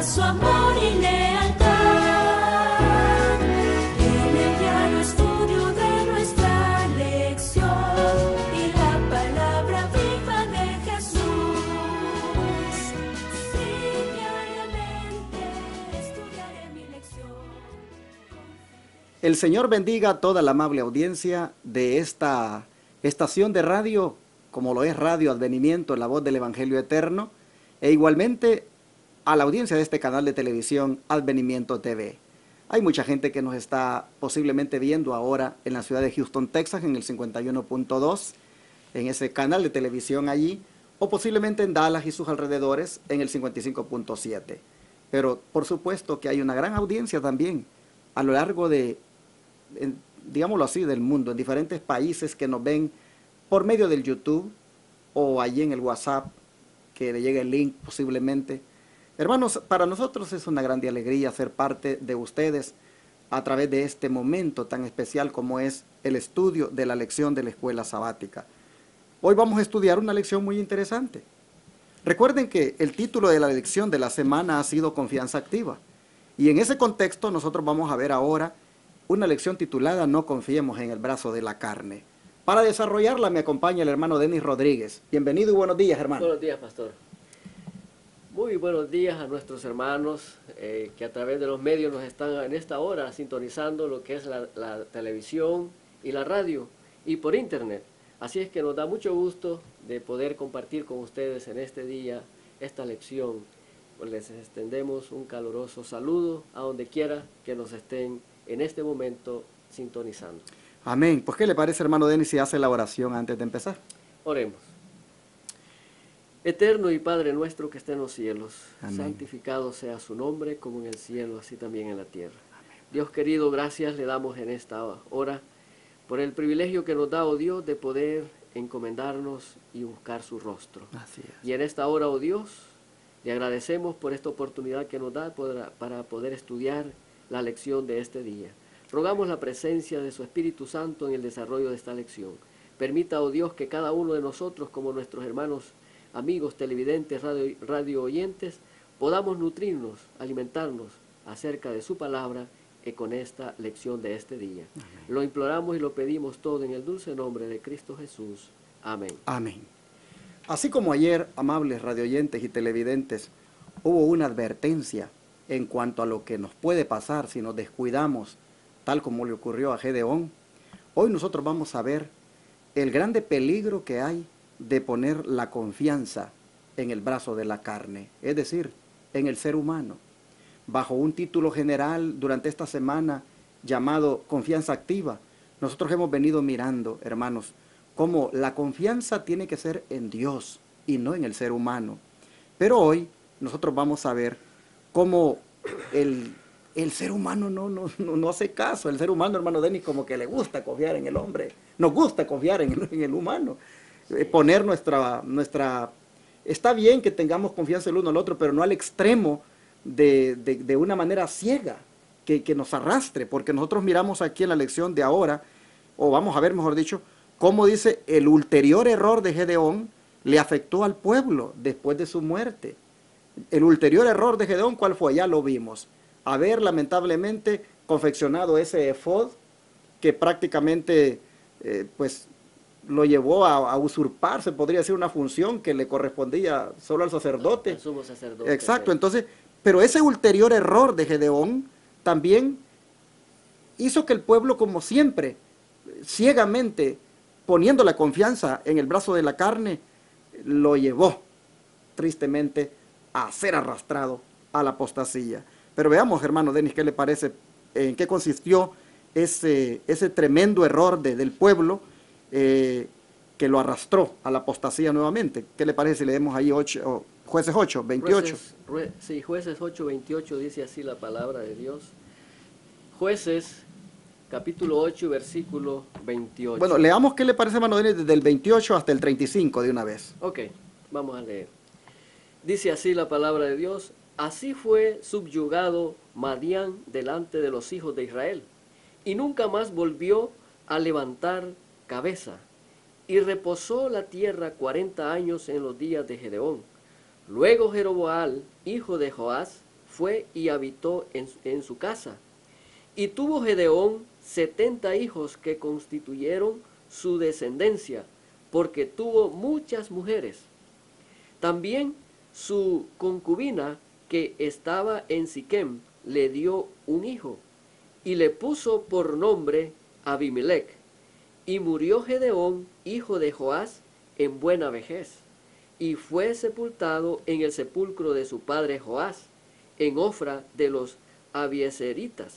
su amor y lealtad. En el diario estudio de nuestra lección y la palabra viva de Jesús. Sí, diariamente estudiaré mi lección. El Señor bendiga a toda la amable audiencia de esta estación de radio, como lo es Radio Advenimiento, la voz del Evangelio Eterno, e igualmente a la audiencia de este canal de televisión Advenimiento TV. Hay mucha gente que nos está posiblemente viendo ahora en la ciudad de Houston, Texas, en el 51.2, en ese canal de televisión allí, o posiblemente en Dallas y sus alrededores en el 55.7. Pero por supuesto que hay una gran audiencia también a lo largo de, digámoslo así, del mundo, en diferentes países que nos ven por medio del YouTube o allí en el WhatsApp, que le llegue el link posiblemente. Hermanos, para nosotros es una grande alegría ser parte de ustedes a través de este momento tan especial como es el estudio de la lección de la escuela sabática. Hoy vamos a estudiar una lección muy interesante. Recuerden que el título de la lección de la semana ha sido Confianza Activa. Y en ese contexto nosotros vamos a ver ahora una lección titulada No confiemos en el brazo de la carne. Para desarrollarla me acompaña el hermano Denis Rodríguez. Bienvenido y buenos días, hermano. Buenos días, pastor. Muy buenos días a nuestros hermanos que a través de los medios nos están en esta hora sintonizando lo que es la televisión y la radio y por internet. Así es que nos da mucho gusto de poder compartir con ustedes en este día esta lección. Pues les extendemos un caluroso saludo a donde quiera que nos estén en este momento sintonizando. Amén. Pues, ¿qué le parece, hermano Denis, si hace la oración antes de empezar? Oremos. Eterno y Padre nuestro que está en los cielos, Amén. Santificado sea su nombre, como en el cielo, así también en la tierra. Amén. Dios querido, gracias le damos en esta hora por el privilegio que nos da, oh Dios, de poder encomendarnos y buscar su rostro. Así es. Y en esta hora, oh Dios, le agradecemos por esta oportunidad que nos da para poder estudiar la lección de este día. Rogamos la presencia de su Espíritu Santo en el desarrollo de esta lección. Permita, oh Dios, que cada uno de nosotros, como nuestros hermanos, amigos, televidentes, radio oyentes, podamos nutrirnos, alimentarnos acerca de su palabra con esta lección de este día. Amén. Lo imploramos y lo pedimos todo en el dulce nombre de Cristo Jesús. Amén. Amén. Así como ayer, amables radioyentes y televidentes, hubo una advertencia en cuanto a lo que nos puede pasar si nos descuidamos, tal como le ocurrió a Gedeón, hoy nosotros vamos a ver el grande peligro que hay de poner la confianza en el brazo de la carne, es decir, en el ser humano. Bajo un título general durante esta semana llamado Confianza Activa, nosotros hemos venido mirando, hermanos, cómo la confianza tiene que ser en Dios y no en el ser humano. Pero hoy nosotros vamos a ver cómo el ser humano no hace caso. El ser humano, hermano Denis, como que le gusta confiar en el hombre. Nos gusta confiar en el humano. Poner nuestra... Está bien que tengamos confianza el uno al otro, pero no al extremo de una manera ciega que nos arrastre. Porque nosotros miramos aquí en la lección de ahora, o vamos a ver, mejor dicho, cómo dice el ulterior error de Gedeón le afectó al pueblo después de su muerte. El ulterior error de Gedeón, ¿cuál fue? Ya lo vimos. Haber lamentablemente confeccionado ese efod que prácticamente pues lo llevó a usurpar, se podría decir, una función que le correspondía solo al sacerdote. El sumo sacerdote. Exacto, entonces, pero ese ulterior error de Gedeón también hizo que el pueblo, como siempre, ciegamente, poniendo la confianza en el brazo de la carne, lo llevó tristemente a ser arrastrado a la apostasía. Pero veamos, hermano Denis, ¿qué le parece? ¿En qué consistió ese tremendo error del pueblo que lo arrastró a la apostasía nuevamente? ¿Qué le parece si leemos ahí Jueces 8, 28? Jueces 8, 28 dice así la palabra de Dios. Jueces, capítulo 8, versículo 28. Bueno, leamos qué le parece, hermano Denis, desde el 28 hasta el 35 de una vez. Ok, vamos a leer. Dice así la palabra de Dios. Así fue subyugado Madián delante de los hijos de Israel, y nunca más volvió a levantar cabeza, y reposó la tierra 40 años en los días de Gedeón. Luego Jeroboam, hijo de Joás, fue y habitó en su casa. Y tuvo Gedeón 70 hijos que constituyeron su descendencia, porque tuvo muchas mujeres. También su concubina, que estaba en Siquem, le dio un hijo, y le puso por nombre Abimelech. Y murió Gedeón, hijo de Joás, en buena vejez, y fue sepultado en el sepulcro de su padre Joás, en Ofra de los Abiezeritas.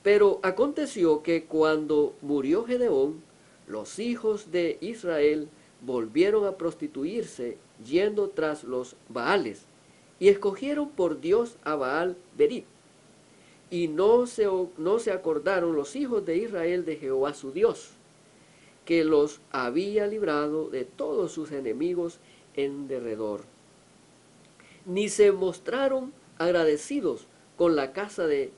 Pero aconteció que cuando murió Gedeón, los hijos de Israel volvieron a prostituirse, yendo tras los Baales, y escogieron por Dios a Baal Berit. Y no se acordaron los hijos de Israel de Jehová su Dios, que los había librado de todos sus enemigos en derredor. Ni se mostraron agradecidos con la casa de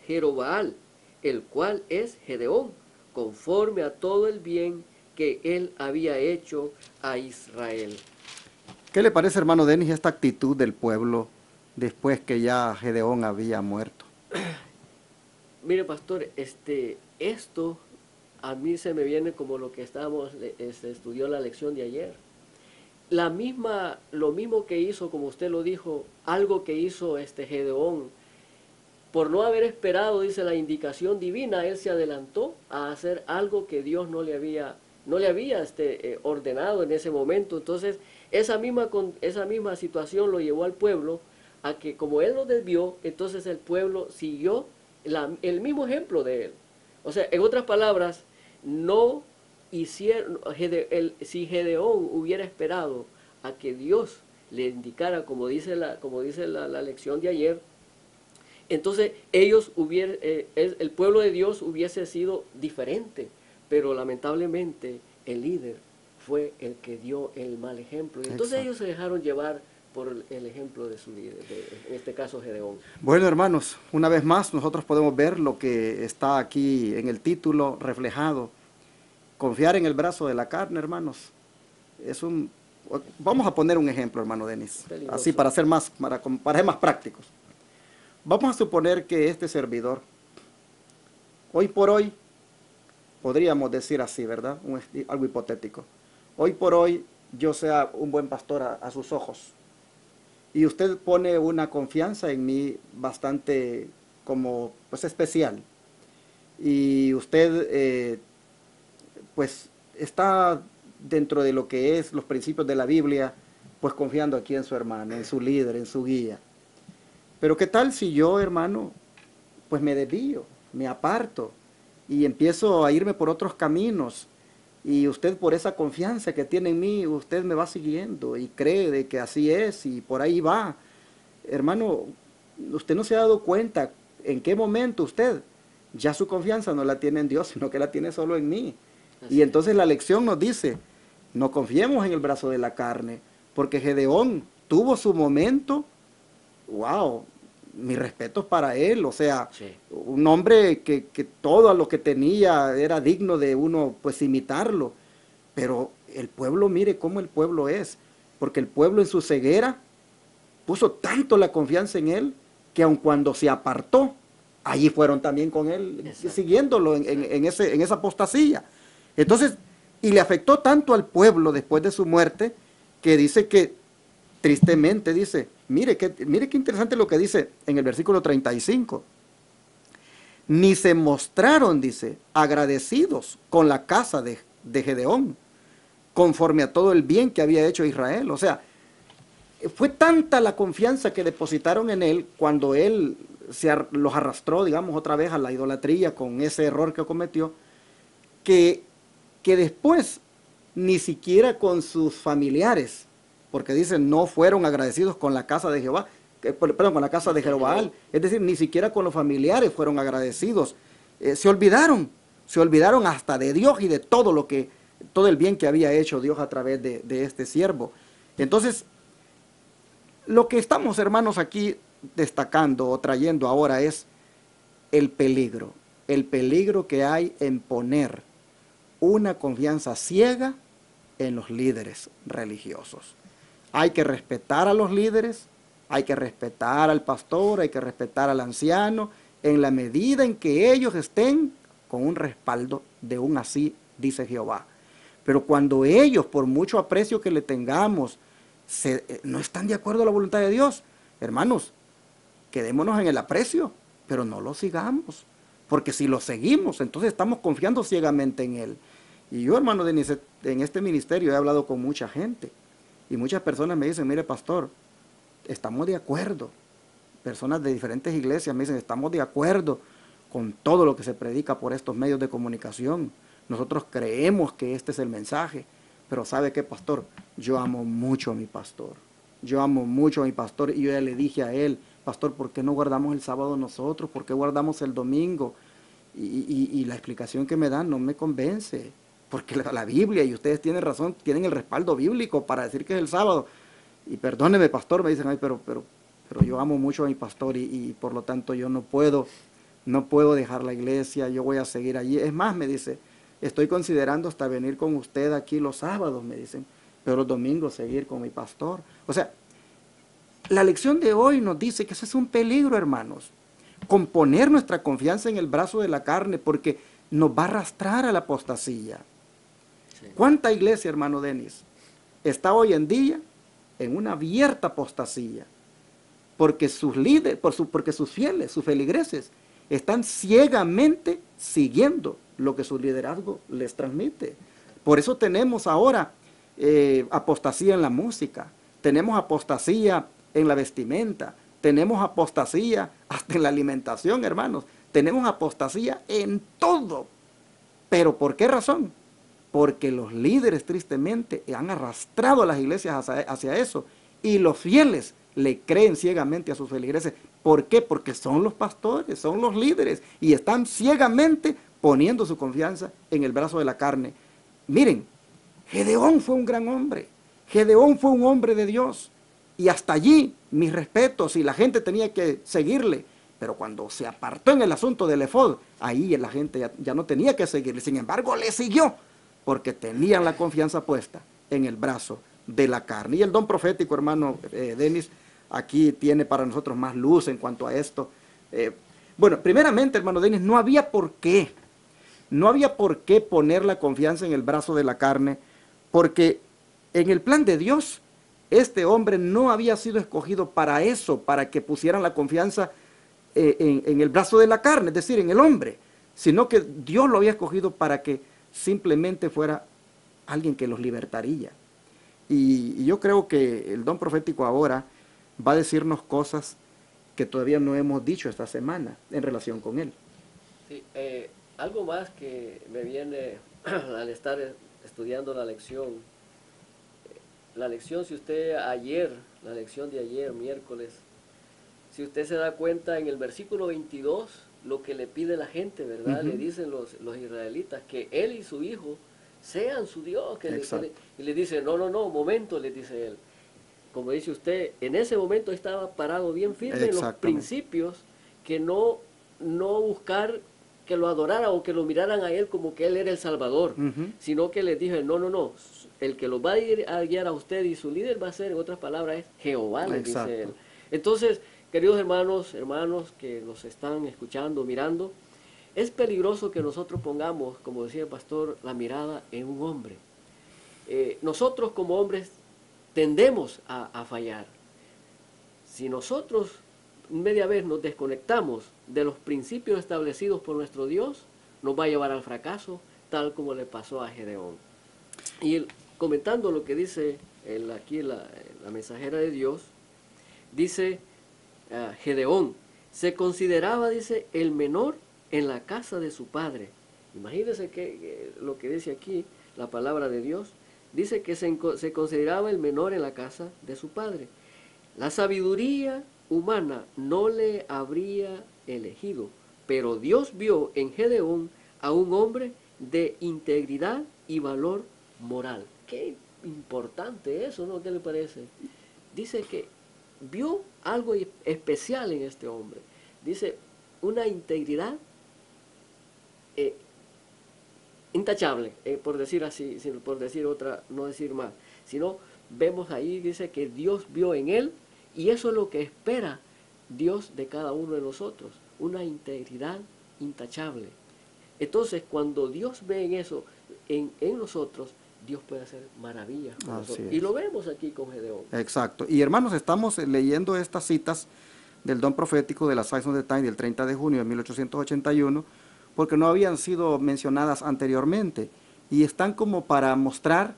Jerobaal, el cual es Gedeón, conforme a todo el bien que él había hecho a Israel. ¿Qué le parece, hermano Denis, esta actitud del pueblo después que ya Gedeón había muerto? Mire, pastor, esto a mí se me viene como lo que estudió la lección de ayer. Lo mismo que hizo, como usted lo dijo, algo que hizo Gedeón, por no haber esperado, dice la indicación divina, él se adelantó a hacer algo que Dios no le había ordenado en ese momento. Entonces, esa misma situación lo llevó al pueblo a que, como él lo desvió, entonces el pueblo siguió el mismo ejemplo de él. O sea, en otras palabras, no hicieron, si Gedeón hubiera esperado a que Dios le indicara, como dice la lección de ayer, entonces el pueblo de Dios hubiese sido diferente, pero lamentablemente el líder fue el que dio el mal ejemplo. Y entonces ellos se dejaron llevar por el ejemplo de su líder, en este caso Gedeón. Bueno, hermanos, una vez más nosotros podemos ver lo que está aquí en el título reflejado. Confiar en el brazo de la carne, hermanos. Vamos a poner un ejemplo, hermano Denis, Peligroso. así para ser más prácticos. Vamos a suponer que este servidor, hoy por hoy, podríamos decir así, ¿verdad? Algo hipotético. Hoy por hoy yo sea un buen pastor a sus ojos. Y usted pone una confianza en mí bastante especial. Y usted pues está dentro de lo que es los principios de la Biblia, pues confiando aquí en su hermano, en su líder, en su guía. Pero ¿qué tal si yo, hermano, pues me desvío, me aparto y empiezo a irme por otros caminos? Y usted, por esa confianza que tiene en mí, usted me va siguiendo y cree de que así es y por ahí va. Hermano, usted no se ha dado cuenta en qué momento usted ya su confianza no la tiene en Dios, sino que la tiene solo en mí. Y entonces la lección nos dice, no confiemos en el brazo de la carne, porque Gedeón tuvo su momento, wow, mis respetos para él, o sea, Sí. un hombre que todo lo que tenía era digno de uno pues imitarlo, pero el pueblo, mire cómo el pueblo es, porque el pueblo en su ceguera puso tanto la confianza en él, que aun cuando se apartó, allí fueron también con él, Exacto. siguiéndolo en esa apostasía. Entonces, y le afectó tanto al pueblo después de su muerte, que dice que, tristemente dice, mire qué interesante lo que dice en el versículo 35. Ni se mostraron, dice, agradecidos con la casa de Gedeón, conforme a todo el bien que había hecho Israel. O sea, fue tanta la confianza que depositaron en él cuando él los arrastró, digamos, otra vez a la idolatría con ese error que cometió, que después ni siquiera con sus familiares, porque dicen no fueron agradecidos con la casa de Jehová, con la casa de Jerobaal, es decir, ni siquiera con los familiares fueron agradecidos. Se olvidaron hasta de Dios y de todo el bien que había hecho Dios a través de este siervo. Entonces, lo que estamos, hermanos, aquí destacando o trayendo ahora es el peligro que hay en poner una confianza ciega en los líderes religiosos. Hay que respetar a los líderes, Hay que respetar al pastor, hay que respetar al anciano, en la medida en que ellos estén con un respaldo de un así, dice Jehová. Pero cuando ellos, por mucho aprecio que le tengamos, no están de acuerdo a la voluntad de Dios, hermanos, quedémonos en el aprecio, pero no lo sigamos. Porque si lo seguimos, entonces estamos confiando ciegamente en Él. Y yo, hermano Denis, en este ministerio he hablado con mucha gente. Y muchas personas me dicen, mire pastor, estamos de acuerdo. Personas de diferentes iglesias me dicen, estamos de acuerdo con todo lo que se predica por estos medios de comunicación. Nosotros creemos que este es el mensaje. Pero ¿sabe qué, pastor? Yo amo mucho a mi pastor. Yo amo mucho a mi pastor y yo ya le dije a él, pastor, ¿por qué no guardamos el sábado nosotros? ¿Por qué guardamos el domingo? Y la explicación que me dan no me convence. Porque la Biblia, y ustedes tienen razón, tienen el respaldo bíblico para decir que es el sábado. Y perdóneme, pastor, me dicen, ay, pero yo amo mucho a mi pastor y por lo tanto yo no puedo dejar la iglesia, yo voy a seguir allí. Es más, me dice, estoy considerando hasta venir con usted aquí los sábados, me dicen, pero los domingos seguir con mi pastor. O sea, la lección de hoy nos dice que ese es un peligro, hermanos. Con poner nuestra confianza en el brazo de la carne, porque nos va a arrastrar a la apostasía. Sí. ¿Cuánta iglesia, hermano Denis, está hoy en día en una abierta apostasía? Porque sus líderes, porque sus fieles, sus feligreses, están ciegamente siguiendo lo que su liderazgo les transmite. Por eso tenemos ahora apostasía en la música, tenemos apostasía en la vestimenta, tenemos apostasía hasta en la alimentación, hermanos. Tenemos apostasía en todo. ¿Pero por qué razón? Porque los líderes tristemente han arrastrado a las iglesias hacia eso y los fieles le creen ciegamente a sus feligreses. ¿Por qué? Porque son los pastores, son los líderes y están ciegamente poniendo su confianza en el brazo de la carne. Miren, Gedeón fue un gran hombre, Gedeón fue un hombre de Dios y hasta allí mis respetos y la gente tenía que seguirle, pero cuando se apartó en el asunto del efod, ahí la gente ya no tenía que seguirle, sin embargo le siguió porque tenían la confianza puesta en el brazo de la carne. Y el don profético, hermano Denis, aquí tiene para nosotros más luz en cuanto a esto. Bueno, primeramente, hermano Denis, no había por qué poner la confianza en el brazo de la carne, porque en el plan de Dios, este hombre no había sido escogido para eso, para que pusieran la confianza en el brazo de la carne, es decir, en el hombre, sino que Dios lo había escogido para que simplemente fuera alguien que los libertaría. Y yo creo que el don profético ahora va a decirnos cosas que todavía no hemos dicho esta semana en relación con él. Sí, algo más que me viene al estar estudiando la lección. La lección, si usted la lección de ayer, miércoles, si usted se da cuenta en el versículo 22, lo que le pide la gente, ¿verdad? Le dicen los israelitas que él y su hijo sean su Dios. Y le dice, no, momento, le dice él. Como dice usted, en ese momento estaba parado bien firme en los principios, que no buscar que lo adorara o que lo miraran a él como que él era el Salvador, sino que les dije, no, el que los va a guiar a usted y su líder va a ser, en otras palabras, es Jehová, le dice él. Entonces, queridos hermanos que nos están escuchando, mirando, es peligroso que nosotros pongamos, como decía el pastor, la mirada en un hombre. Nosotros como hombres tendemos a fallar. Si nosotros media vez nos desconectamos de los principios establecidos por nuestro Dios, nos va a llevar al fracaso, tal como le pasó a Gedeón. Y comentando lo que dice aquí la mensajera de Dios, dice Gedeón, se consideraba, dice, el menor en la casa de su padre. Imagínense lo que dice aquí la palabra de Dios. Dice que se consideraba el menor en la casa de su padre. La sabiduría humana no le habría elegido, pero Dios vio en Gedeón a un hombre de integridad y valor moral. Qué importante eso, ¿no? ¿Qué le parece? Dice que vio algo especial en este hombre. Dice, una integridad intachable, por decir así, por decir otra, no decir más, sino vemos ahí, dice que Dios vio en él Y eso es lo que espera Dios de cada uno de nosotros, una integridad intachable. Entonces, cuando Dios ve en eso, en nosotros, Dios puede hacer maravillas con Así nosotros. es. Y lo vemos aquí con Gedeón. Exacto. Y hermanos, estamos leyendo estas citas del don profético de la Signs of the Times del 30 de junio de 1881, porque no habían sido mencionadas anteriormente, y están como para mostrar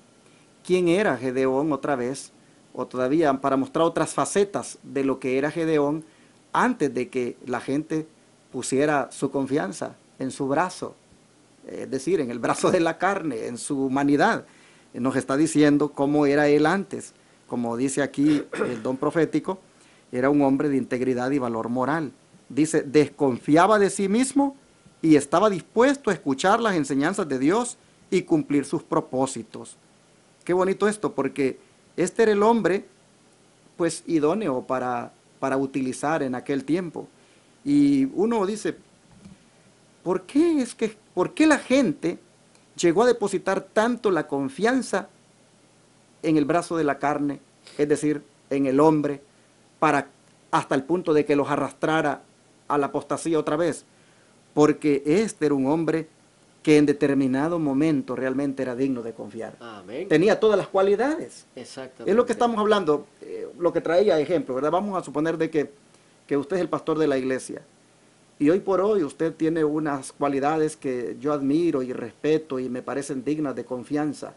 quién era Gedeón otra vez, o todavía para mostrar otras facetas de lo que era Gedeón antes de que la gente pusiera su confianza en su brazo, es decir, en el brazo de la carne, en su humanidad. Nos está diciendo cómo era él antes. Como dice aquí el don profético, era un hombre de integridad y valor moral. Dice, desconfiaba de sí mismo y estaba dispuesto a escuchar las enseñanzas de Dios y cumplir sus propósitos. Qué bonito esto, porque este era el hombre, pues, idóneo para utilizar en aquel tiempo. Y uno dice, ¿por qué la gente llegó a depositar tanto la confianza en el brazo de la carne, es decir, en el hombre, hasta el punto de que los arrastrara a la apostasía otra vez? Porque este era un hombre que en determinado momento realmente era digno de confiar. Amén. Tenía todas las cualidades. Exactamente. Es lo que estamos hablando, lo que traía ejemplo, ¿verdad? Vamos a suponer de que usted es el pastor de la iglesia. Y hoy por hoy usted tiene unas cualidades que yo admiro y respeto y me parecen dignas de confianza.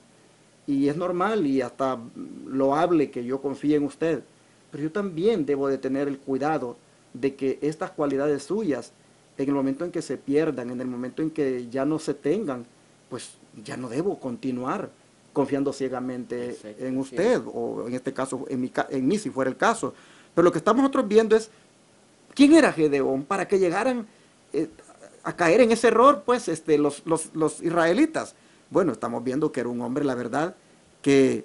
Y es normal y hasta loable que yo confíe en usted. Pero yo también debo de tener el cuidado de que estas cualidades suyas, en el momento en que se pierdan, en el momento en que ya no se tengan, pues ya no debo continuar confiando ciegamente en usted, o en este caso en mí si fuera el caso. Pero lo que estamos nosotros viendo es, ¿quién era Gedeón para que llegaran a caer en ese error, pues, los israelitas? Bueno, estamos viendo que era un hombre, la verdad, que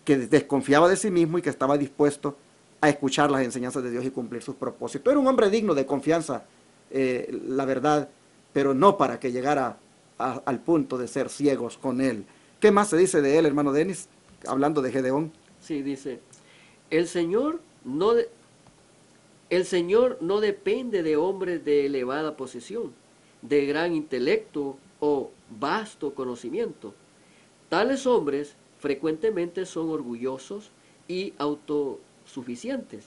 desconfiaba de sí mismo y que estaba dispuesto a escuchar las enseñanzas de Dios y cumplir sus propósitos. Era un hombre digno de confianza, la verdad, pero no para que llegara al punto de ser ciegos con él. ¿Qué más se dice de él, hermano Denis, hablando de Gedeón? Sí, dice, el Señor no depende de hombres de elevada posición, de gran intelecto o vasto conocimiento. Tales hombres frecuentemente son orgullosos y autosuficientes.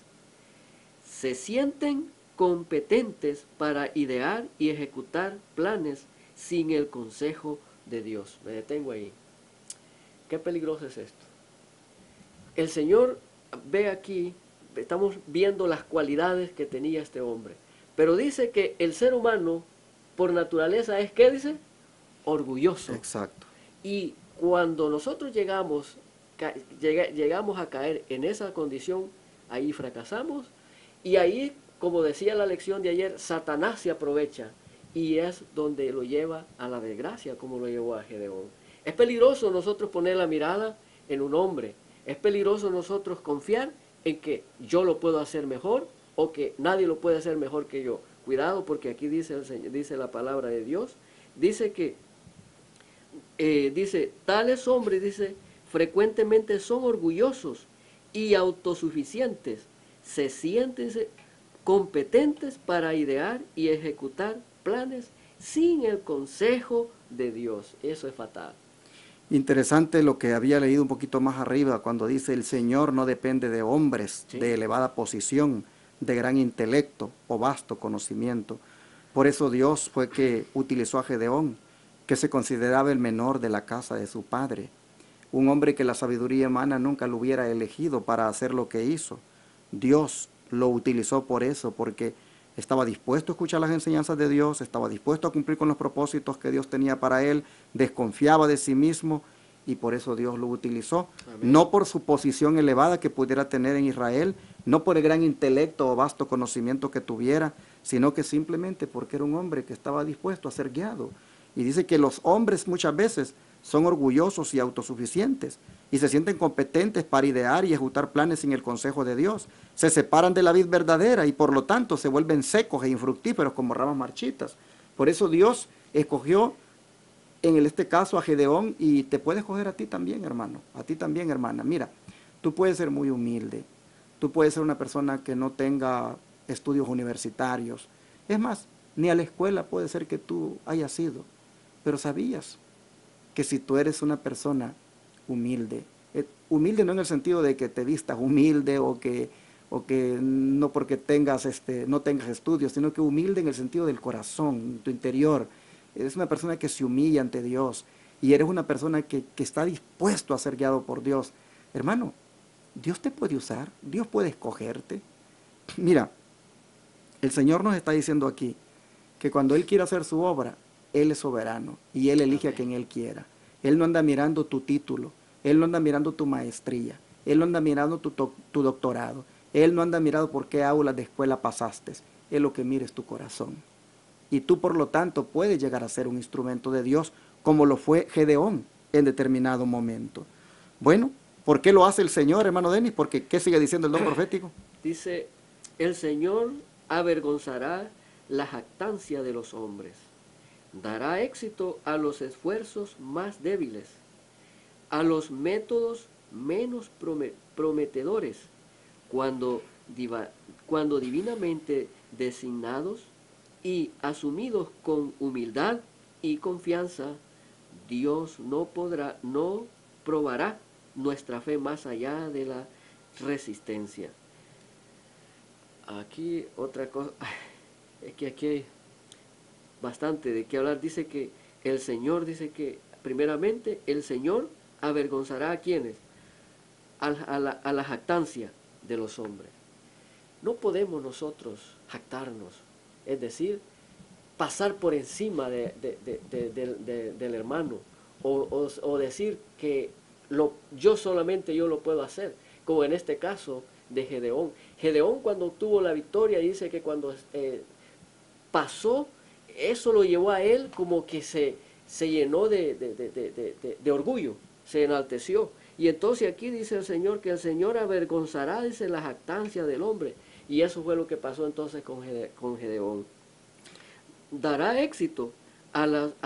Se sienten competentes para idear y ejecutar planes sin el consejo de Dios. Me detengo ahí. Qué peligroso es esto. El Señor ve aquí, estamos viendo las cualidades que tenía este hombre, pero dice que el ser humano por naturaleza es, ¿qué dice? Orgulloso. Exacto. Y cuando nosotros llegamos a caer en esa condición, ahí fracasamos y ahí, como decía la lección de ayer, Satanás se aprovecha y es donde lo lleva a la desgracia, como lo llevó a Gedeón. Es peligroso nosotros poner la mirada en un hombre, es peligroso nosotros confiar en que yo lo puedo hacer mejor o que nadie lo puede hacer mejor que yo. Cuidado, porque aquí dice la palabra de Dios, dice que tales hombres, dice, frecuentemente son orgullosos y autosuficientes, se sienten competentes para idear y ejecutar planes sin el consejo de Dios. Eso es fatal. Interesante lo que había leído un poquito más arriba, cuando dice, el Señor no depende de hombres de elevada posición, de gran intelecto o vasto conocimiento. Por eso Dios fue que utilizó a Gedeón, que se consideraba el menor de la casa de su padre. Un hombre que la sabiduría humana nunca lo hubiera elegido para hacer lo que hizo. Dios lo utilizó por eso, porque estaba dispuesto a escuchar las enseñanzas de Dios, estaba dispuesto a cumplir con los propósitos que Dios tenía para él, desconfiaba de sí mismo y por eso Dios lo utilizó. Amén. No por su posición elevada que pudiera tener en Israel, no por el gran intelecto o vasto conocimiento que tuviera, sino que simplemente porque era un hombre que estaba dispuesto a ser guiado. Y dice que los hombres muchas veces son orgullosos y autosuficientes y se sienten competentes para idear y ejecutar planes sin el consejo de Dios. Se separan de la vid verdadera y por lo tanto se vuelven secos e infructíferos como ramas marchitas. Por eso Dios escogió en este caso a Gedeón y te puede escoger a ti también, hermano, a ti también, hermana. Mira, tú puedes ser muy humilde, Tú puedes ser una persona que no tenga estudios universitarios. Es más, ni a la escuela puede ser que tú hayas ido. Pero sabías que si tú eres una persona humilde, humilde no en el sentido de que te vistas humilde o que no porque no tengas estudios, sino que humilde en el sentido del corazón, tu interior. Eres una persona que se humilla ante Dios y eres una persona que está dispuesto a ser guiado por Dios. Hermano, Dios te puede usar, Dios puede escogerte. Mira, el Señor nos está diciendo aquí que cuando Él quiere hacer su obra, Él es soberano y Él elige a quien Él quiera. Él no anda mirando tu título, Él no anda mirando tu maestría, Él no anda mirando tu doctorado, Él no anda mirando por qué aulas de escuela pasaste. Él lo que mira es tu corazón. Y tú, por lo tanto, puedes llegar a ser un instrumento de Dios, como lo fue Gedeón en determinado momento. Bueno, ¿por qué lo hace el Señor, hermano Denis? Porque, ¿qué sigue diciendo el don profético? Dice, el Señor avergonzará la jactancia de los hombres, dará éxito a los esfuerzos más débiles, a los métodos menos prometedores, cuando divinamente designados y asumidos con humildad y confianza, Dios no probará nuestra fe más allá de la resistencia. Aquí otra cosa, es que aquí hay bastante de qué hablar. Dice que el Señor, primeramente el Señor avergonzará a quienes, a la jactancia de los hombres. No podemos nosotros jactarnos, es decir, pasar por encima del hermano o decir que yo solamente lo puedo hacer, como en este caso de Gedeón. Gedeón, cuando obtuvo la victoria, dice que cuando pasó, eso lo llevó a él como que se llenó de orgullo, se enalteció. Y entonces aquí dice el Señor que el Señor avergonzará, dice, la jactancia del hombre. Y eso fue lo que pasó entonces con Gedeón. Dará éxito a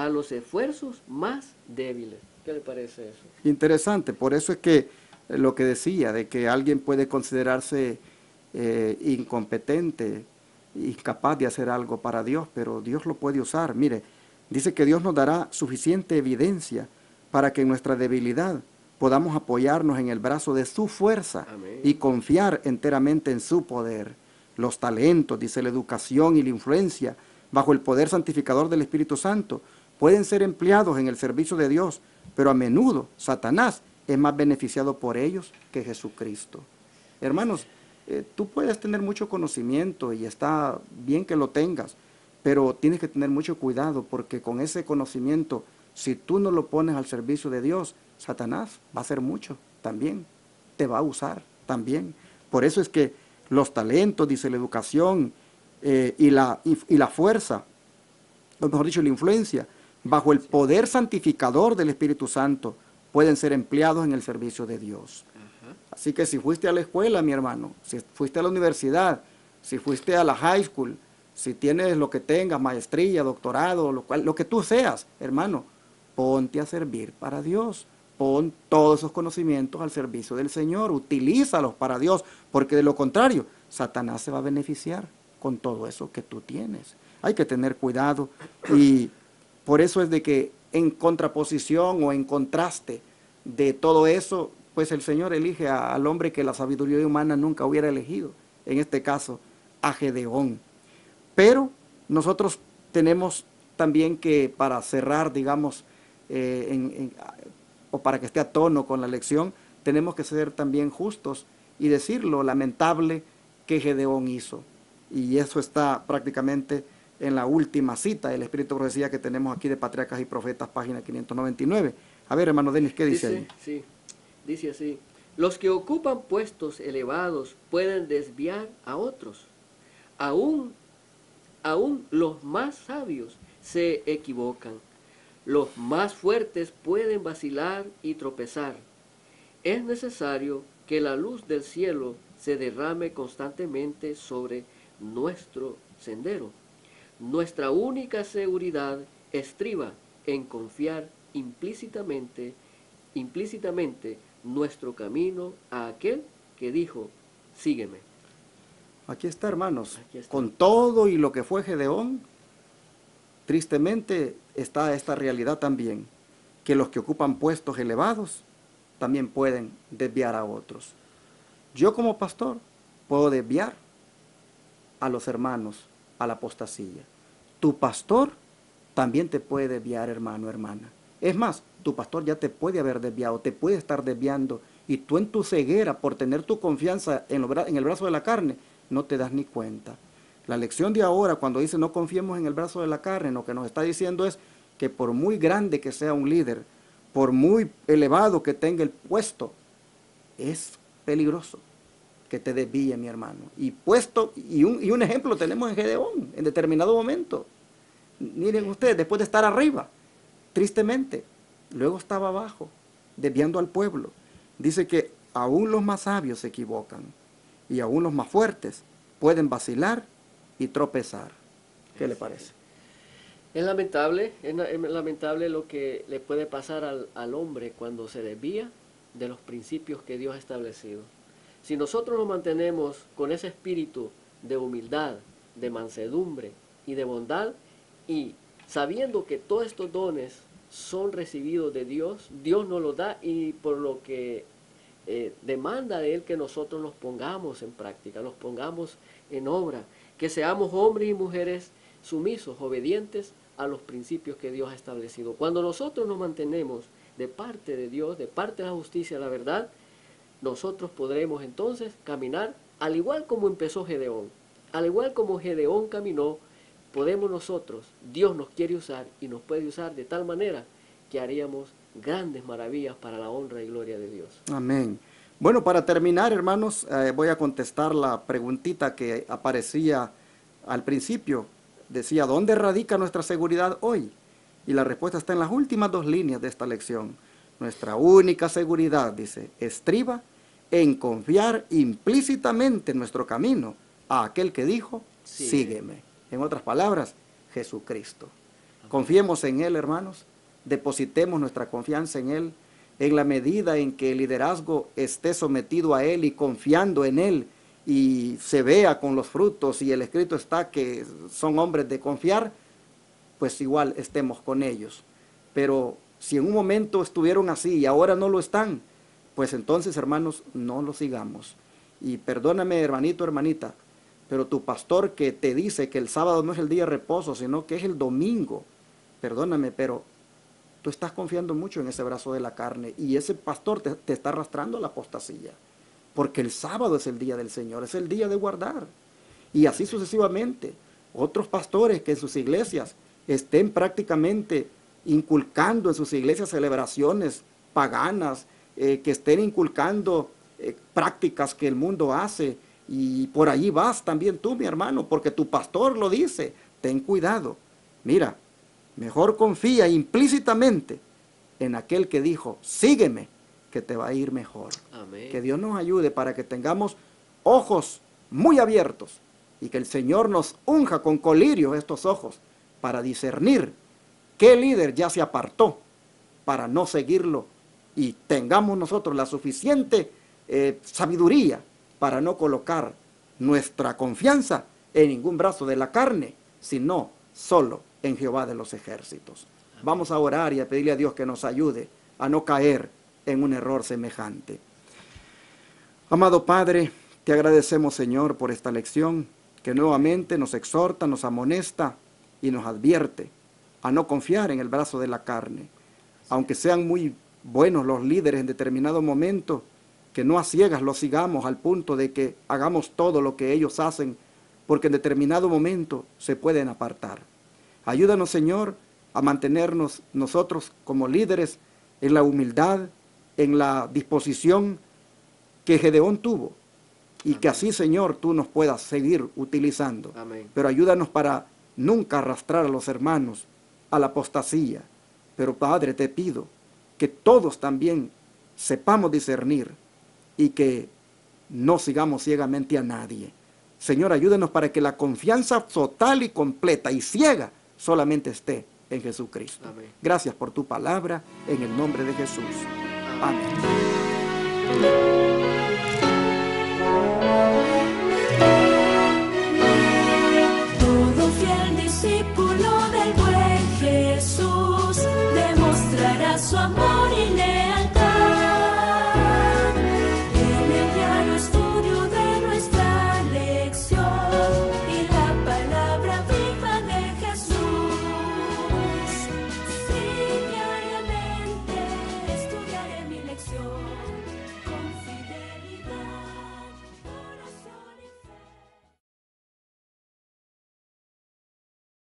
los esfuerzos más débiles. ¿Qué le parece eso? Interesante, por eso es que lo que decía, de que alguien puede considerarse incompetente, incapaz de hacer algo para Dios, pero Dios lo puede usar. Mire, dice que Dios nos dará suficiente evidencia para que en nuestra debilidad podamos apoyarnos en el brazo de su fuerza. Amén. Y confiar enteramente en su poder. Los talentos, dice, la educación y la influencia bajo el poder santificador del Espíritu Santo pueden ser empleados en el servicio de Dios, pero a menudo Satanás es más beneficiado por ellos que Jesucristo. Hermanos, tú puedes tener mucho conocimiento y está bien que lo tengas, pero tienes que tener mucho cuidado porque con ese conocimiento, si tú no lo pones al servicio de Dios, Satanás va a hacer mucho también, te va a usar también. Por eso es que los talentos, dice, la educación y la fuerza, o mejor dicho, la influencia, bajo el poder santificador del Espíritu Santo, pueden ser empleados en el servicio de Dios. Así que si fuiste a la escuela, mi hermano, si fuiste a la universidad, si fuiste a la high school, si tienes lo que tengas, maestría, doctorado, lo que tú seas, hermano, ponte a servir para Dios. Pon todos esos conocimientos al servicio del Señor, utilízalos para Dios, porque de lo contrario, Satanás se va a beneficiar con todo eso que tú tienes. Hay que tener cuidado y por eso es de que en contraposición o en contraste de todo eso, pues el Señor elige al hombre que la sabiduría humana nunca hubiera elegido, en este caso a Gedeón. Pero nosotros tenemos también que, para cerrar, digamos, o para que esté a tono con la lección, tenemos que ser también justos y decir lo lamentable que Gedeón hizo. Y eso está prácticamente en la última cita del Espíritu de Profecía que tenemos aquí de Patriarcas y Profetas, página 599. A ver, hermano Denis, ¿qué dice ahí? Sí, dice así: los que ocupan puestos elevados pueden desviar a otros. Aún los más sabios se equivocan. Los más fuertes pueden vacilar y tropezar. Es necesario que la luz del cielo se derrame constantemente sobre nuestro sendero. Nuestra única seguridad estriba en confiar implícitamente nuestro camino a aquel que dijo: sígueme. Aquí está, hermanos. Aquí está. Con todo y lo que fue Gedeón, tristemente está esta realidad también, que los que ocupan puestos elevados también pueden desviar a otros. Yo como pastor puedo desviar a los hermanos a la apostasía. Tu pastor también te puede desviar, hermano, hermana. Es más, tu pastor ya te puede haber desviado, te puede estar desviando, y tú en tu ceguera, por tener tu confianza en el brazo de la carne, no te das ni cuenta. La lección de ahora, cuando dice no confiemos en el brazo de la carne, lo que nos está diciendo es que por muy grande que sea un líder, por muy elevado que tenga el puesto, es peligroso que te desvíe, mi hermano. Y un ejemplo tenemos en Gedeón, en determinado momento. Miren ustedes, después de estar arriba, tristemente, luego estaba abajo, desviando al pueblo. Dice que aún los más sabios se equivocan, y aún los más fuertes pueden vacilar y tropezar. ¿Qué le parece? Es lamentable lo que le puede pasar al hombre cuando se desvía de los principios que Dios ha establecido. Si nosotros nos mantenemos con ese espíritu de humildad, de mansedumbre y de bondad, y sabiendo que todos estos dones son recibidos de Dios, Dios nos los da, y por lo que demanda de Él que nosotros los pongamos en práctica, los pongamos en obra, que seamos hombres y mujeres sumisos, obedientes a los principios que Dios ha establecido. Cuando nosotros nos mantenemos de parte de Dios, de parte de la justicia, la verdad, nosotros podremos entonces caminar al igual como empezó Gedeón. Al igual como Gedeón caminó, podemos nosotros, Dios nos quiere usar y nos puede usar de tal manera que haríamos grandes maravillas para la honra y gloria de Dios. Amén. Bueno, para terminar, hermanos, voy a contestar la preguntita que aparecía al principio. Decía, ¿dónde radica nuestra seguridad hoy? Y la respuesta está en las últimas dos líneas de esta lección. Nuestra única seguridad, dice, estriba en confiar implícitamente en nuestro camino a aquel que dijo, sígueme. En otras palabras, Jesucristo. Confiemos en Él, hermanos. Depositemos nuestra confianza en Él. En la medida en que el liderazgo esté sometido a Él y confiando en Él, y se vea con los frutos, y el escrito está que son hombres de confiar, pues igual estemos con ellos. Pero si en un momento estuvieron así y ahora no lo están, pues entonces, hermanos, no lo sigamos. Y perdóname, hermanito, hermanita, pero tu pastor que te dice que el sábado no es el día de reposo, sino que es el domingo, perdóname, pero tú estás confiando mucho en ese brazo de la carne, y ese pastor te está arrastrando a la apostasía, porque el sábado es el día del Señor, es el día de guardar. Y así sucesivamente, otros pastores que en sus iglesias estén prácticamente inculcando en sus iglesias celebraciones paganas, que estén inculcando prácticas que el mundo hace, y por allí vas también tú, mi hermano, porque tu pastor lo dice. Ten cuidado. Mira, mejor confía implícitamente en aquel que dijo, sígueme, que te va a ir mejor. Amén. Que Dios nos ayude para que tengamos ojos muy abiertos, y que el Señor nos unja con colirio estos ojos para discernir qué líder ya se apartó para no seguirlo, y tengamos nosotros la suficiente sabiduría para no colocar nuestra confianza en ningún brazo de la carne, sino solo en Jehová de los ejércitos. Amén. Vamos a orar y a pedirle a Dios que nos ayude a no caer en un error semejante. Amado Padre, te agradecemos, Señor, por esta lección que nuevamente nos exhorta, nos amonesta y nos advierte a no confiar en el brazo de la carne. Aunque sean muy buenos los líderes en determinado momento, que no a ciegas los sigamos al punto de que hagamos todo lo que ellos hacen, porque en determinado momento se pueden apartar. Ayúdanos, Señor, a mantenernos nosotros como líderes en la humildad, en la disposición que Gedeón tuvo, y amén, que así, Señor, tú nos puedas seguir utilizando. Amén. Pero ayúdanos para nunca arrastrar a los hermanos a la apostasía. Pero, Padre, te pido que todos también sepamos discernir y que no sigamos ciegamente a nadie. Señor, ayúdanos para que la confianza total y completa y ciega solamente esté en Jesucristo. Amén. Gracias por tu palabra, en el nombre de Jesús. Amén. Amén.